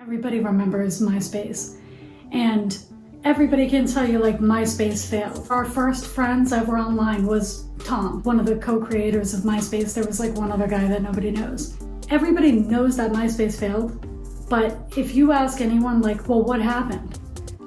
Everybody remembers MySpace, and everybody can tell you like MySpace failed. Our first friends ever online was Tom, one of the co-creators of MySpace. There was like one other guy that nobody knows. Everybody knows that MySpace failed, but if you ask anyone like, well, what happened?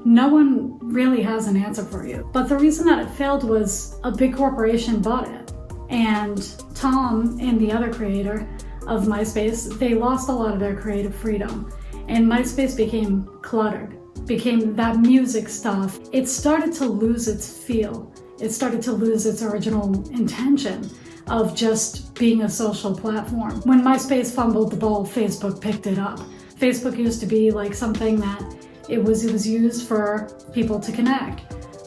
No one really has an answer for you. But the reason that it failed was a big corporation bought it. And Tom and the other creator of MySpace, they lost a lot of their creative freedom. And MySpace became cluttered, became that music stuff. It started to lose its feel. It started to lose its original intention of just being a social platform. When MySpace fumbled the ball, Facebook picked it up. Facebook used to be like something that it was used for people to connect.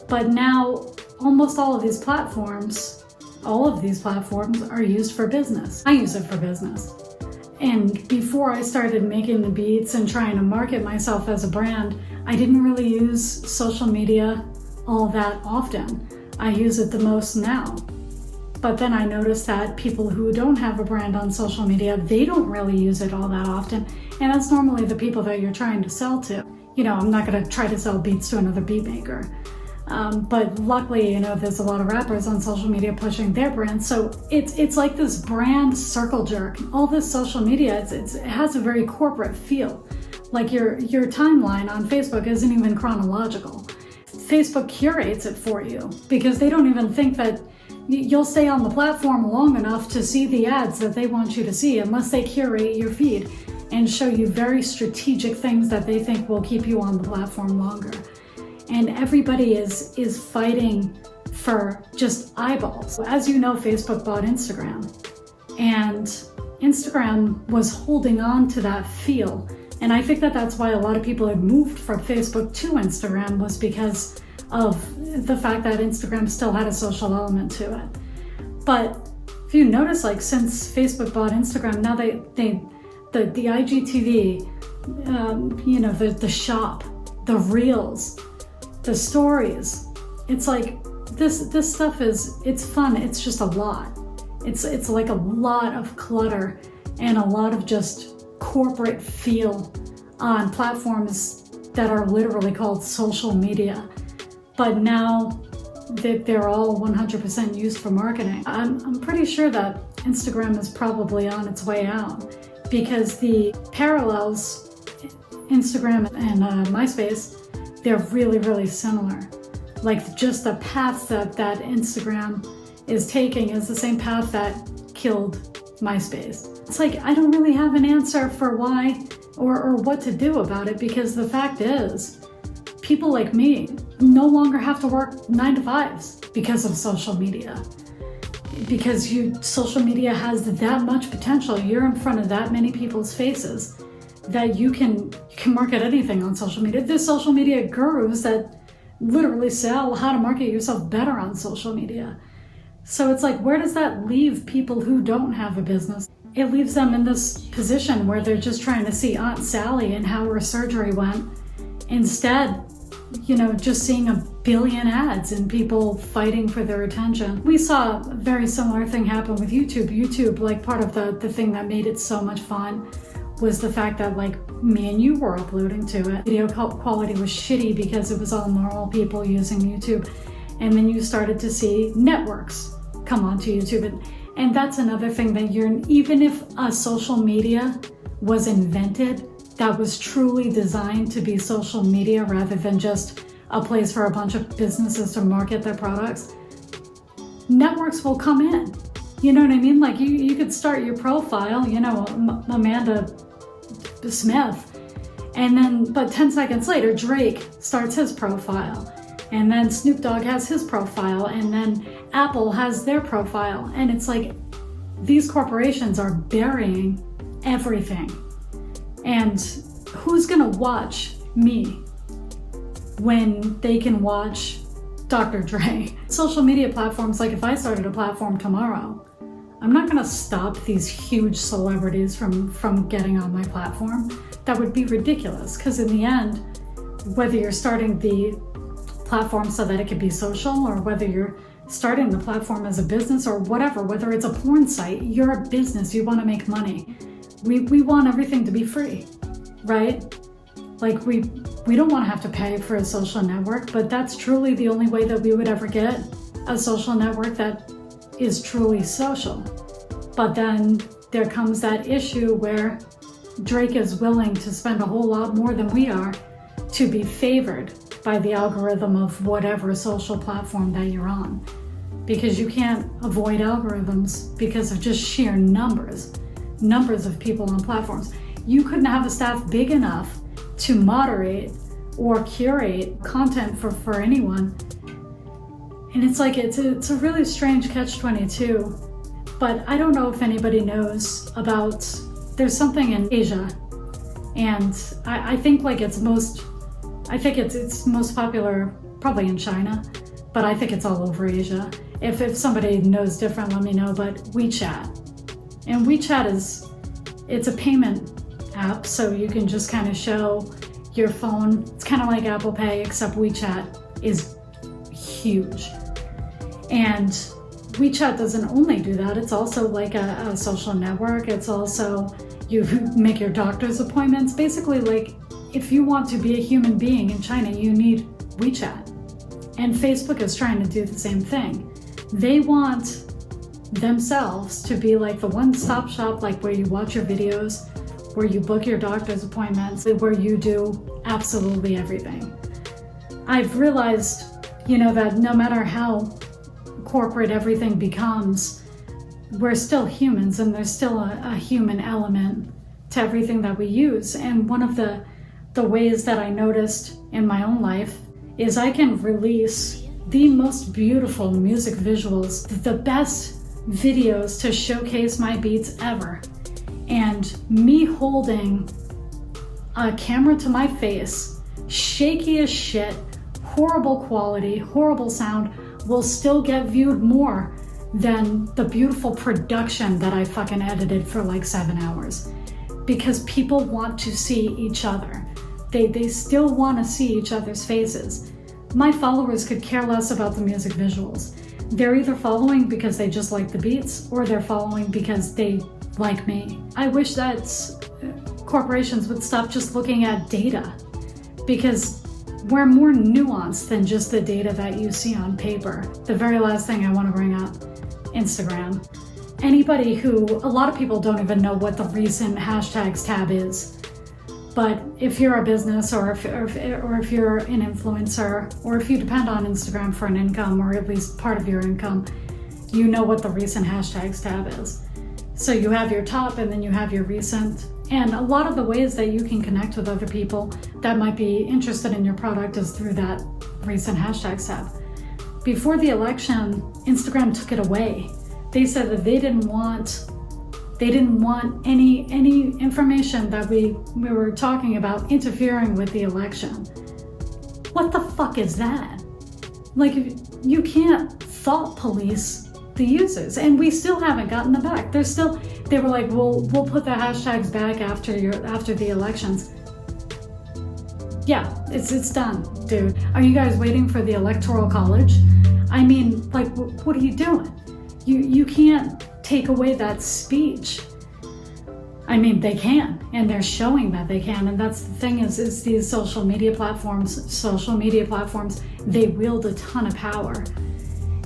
But now almost all of these platforms are used for business. I use it for business. And before I started making the beats and trying to market myself as a brand, I didn't really use social media all that often. I use it the most now. But then I noticed that people who don't have a brand on social media, they don't really use it all that often. And that's normally the people that you're trying to sell to. You know, I'm not gonna try to sell beats to another beat maker. But luckily, you know, there's a lot of rappers on social media pushing their brand. So it's like this brand circle jerk. All this social media, it has a very corporate feel. Like your timeline on Facebook isn't even chronological. Facebook curates it for you because they don't even think that you'll stay on the platform long enough to see the ads that they want you to see unless they curate your feed and show you very strategic things that they think will keep you on the platform longer. And everybody is fighting for just eyeballs. As you know, Facebook bought Instagram, and Instagram was holding on to that feel. And I think that that's why a lot of people had moved from Facebook to Instagram, was because of the fact that Instagram still had a social element to it. But if you notice, like since Facebook bought Instagram, now the IGTV, you know, the shop, the reels, the stories, it's like this stuff it's fun. It's just a lot. It's like a lot of clutter and a lot of just corporate feel on platforms that are literally called social media. But now that they're all 100% used for marketing, I'm pretty sure that Instagram is probably on its way out, because the parallels, Instagram and MySpace, they're really, really similar. Like just the path that Instagram is taking is the same path that killed MySpace. It's like, I don't really have an answer for why or what to do about it, because the fact is, people like me no longer have to work 9 to 5s because of social media. Because social media has that much potential. You're in front of that many people's faces that you can market anything on social media. There's social media gurus that literally sell how to market yourself better on social media. So it's like, where does that leave people who don't have a business? It leaves them in this position where they're just trying to see Aunt Sally and how her surgery went, instead, you know, just seeing a billion ads and people fighting for their attention. We saw a very similar thing happen with YouTube. YouTube, like part of the thing that made it so much fun was the fact that like me and you were uploading to it. Video quality was shitty because it was all normal people using YouTube. And then you started to see networks come onto YouTube. And that's another thing that even if a social media was invented that was truly designed to be social media rather than just a place for a bunch of businesses to market their products, networks will come in. You know what I mean? Like you could start your profile, you know, Amanda Smith, and then, but 10 seconds later, Drake starts his profile, and then Snoop Dogg has his profile, and then Apple has their profile. And it's like, these corporations are burying everything. And who's gonna watch me when they can watch Dr. Dre? Social media platforms, like if I started a platform tomorrow, I'm not gonna stop these huge celebrities from getting on my platform. That would be ridiculous, because in the end, whether you're starting the platform so that it could be social, or whether you're starting the platform as a business or whatever, whether it's a porn site, you're a business, you wanna make money. We want everything to be free, right? Like we don't want to have to pay for a social network, but that's truly the only way that we would ever get a social network that is truly social. But then there comes that issue where Drake is willing to spend a whole lot more than we are to be favored by the algorithm of whatever social platform that you're on. Because you can't avoid algorithms because of just sheer numbers of people on platforms. You couldn't have a staff big enough to moderate or curate content for anyone. And it's like, it's a really strange catch-22. But I don't know if anybody knows about, there's something in Asia, and I think like it's most popular probably in China, but I think it's all over Asia. If somebody knows different, let me know. But WeChat, and WeChat it's a payment app, so you can just kind of show your phone. It's kind of like Apple Pay, except WeChat is huge. And WeChat doesn't only do that, it's also like a social network. It's also, you make your doctor's appointments. Basically, like, if you want to be a human being in China, you need WeChat. And Facebook is trying to do the same thing. They want themselves to be like the one-stop shop, like where you watch your videos, where you book your doctor's appointments, where you do absolutely everything. I've realized, that no matter how corporate everything becomes, we're still humans, and there's still a human element to everything that we use. And one of the ways that I noticed in my own life is I can release the most beautiful music visuals, the best videos to showcase my beats ever. And me holding a camera to my face, shaky as shit, horrible quality, horrible sound, will still get viewed more than the beautiful production that I fucking edited for like 7 hours. Because people want to see each other. They still want to see each other's faces. My followers could care less about the music visuals. They're either following because they just like the beats, or they're following because they like me. I wish that corporations would stop just looking at data, because we're more nuanced than just the data that you see on paper. The very last thing I want to bring up, Instagram. Anybody a lot of people don't even know what the recent hashtags tab is. But if you're a business, or if you're an influencer, or if you depend on Instagram for an income, or at least part of your income, you know what the recent hashtags tab is. So you have your top, and then you have your recent. And a lot of the ways that you can connect with other people that might be interested in your product is through that recent hashtags tab. Before the election, Instagram took it away. They said that they didn't want any information that we were talking about interfering with the election. What the fuck is that? Like, you can't thought police the users, and we still haven't gotten them back. They were like, we'll put the hashtags back after the elections. Yeah, it's done, dude. Are you guys waiting for the Electoral College? I mean, like, what are you doing? You can't take away that speech. I mean, they can, and they're showing that they can, and that's the thing is these social media platforms, they wield a ton of power.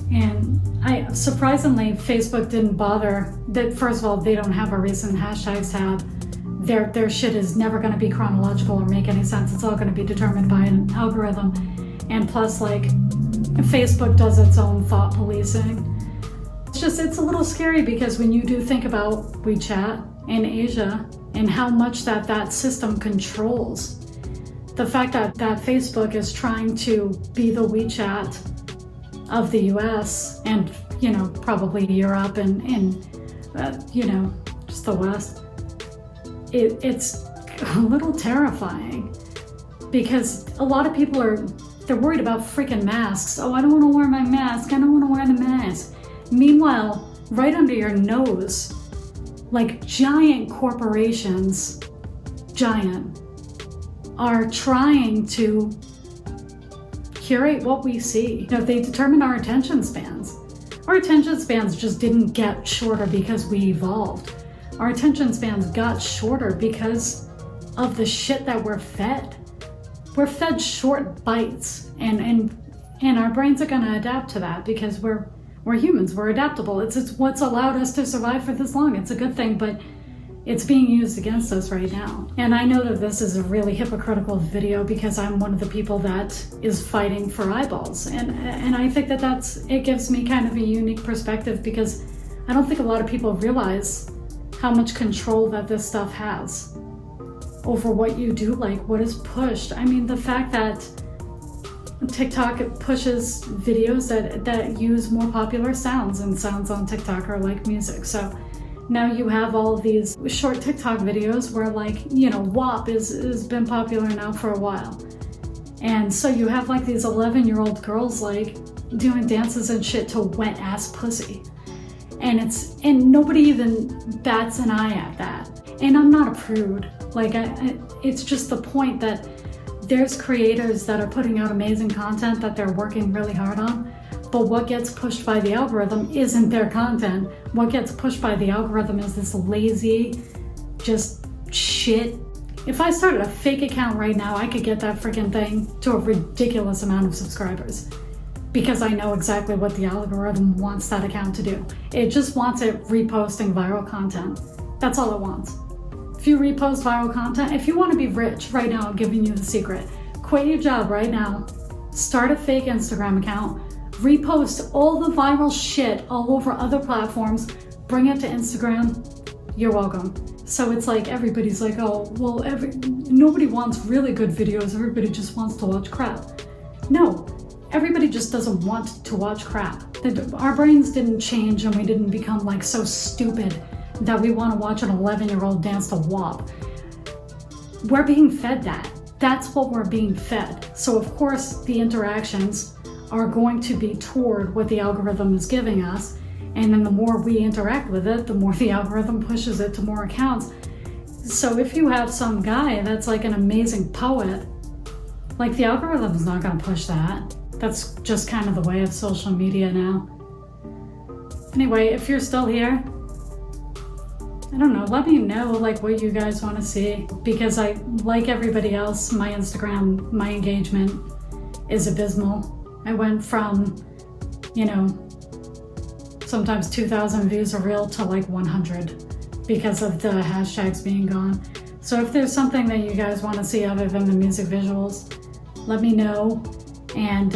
And surprisingly, Facebook didn't bother. That, first of all, they don't have a recent hashtags tab. Their shit is never going to be chronological or make any sense. It's all going to be determined by an algorithm. And plus, like, Facebook does its own thought policing. It's a little scary, because when you do think about WeChat in Asia and how much that system controls, the fact that Facebook is trying to be the WeChat of the US and, probably Europe and just the West, it's a little terrifying, because a lot of people they're worried about freaking masks. Oh, I don't want to wear my mask. I don't want to wear the mask. Meanwhile, right under your nose, like giant corporations, are trying to curate what we see. They determine our attention spans. Our attention spans just didn't get shorter because we evolved. Our attention spans got shorter because of the shit that we're fed. we're fed short bites, and our brains are going to adapt to that because we're humans, we're adaptable. It's what's allowed us to survive for this long. It's a good thing, but it's being used against us right now. And I know that this is a really hypocritical video because I'm one of the people that is fighting for eyeballs. And I think that it gives me kind of a unique perspective because I don't think a lot of people realize how much control that this stuff has over what you do, like what is pushed. I mean, the fact that TikTok pushes videos that use more popular sounds, and sounds on TikTok are like music. So now you have all of these short TikTok videos where, like, you know, WAP has been popular now for a while. And so you have like these 11-year-old girls like doing dances and shit to wet ass pussy. And nobody even bats an eye at that. And I'm not a prude. Like, it's just the point that there's creators that are putting out amazing content that they're working really hard on, but what gets pushed by the algorithm isn't their content. What gets pushed by the algorithm is this lazy, just shit. If I started a fake account right now, I could get that freaking thing to a ridiculous amount of subscribers because I know exactly what the algorithm wants that account to do. It just wants it reposting viral content. That's all it wants. If you repost viral content, if you want to be rich right now, I'm giving you the secret. Quit your job right now. Start a fake Instagram account. Repost all the viral shit all over other platforms. Bring it to Instagram. You're welcome. So it's like everybody's like, oh, well, nobody wants really good videos. Everybody just wants to watch crap. No, everybody just doesn't want to watch crap. Our brains didn't change and we didn't become like so stupid that we want to watch an 11-year-old dance to WAP. We're being fed that. That's what we're being fed. So of course the interactions are going to be toward what the algorithm is giving us. And then the more we interact with it, the more the algorithm pushes it to more accounts. So if you have some guy that's like an amazing poet, like the algorithm's not going to push that. That's just kind of the way of social media now. Anyway, if you're still here, I don't know, let me know like what you guys want to see, because I, like everybody else, my Instagram, my engagement is abysmal. I went from, you know, sometimes 2,000 views a reel to like 100 because of the hashtags being gone. So if there's something that you guys want to see other than the music visuals, let me know. And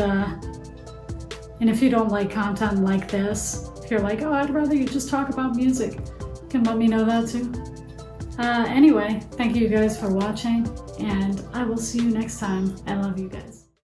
if you don't like content like this, if you're like, oh, I'd rather you just talk about music, you can let me know that too. Anyway, thank you guys for watching, and I will see you next time. I love you guys.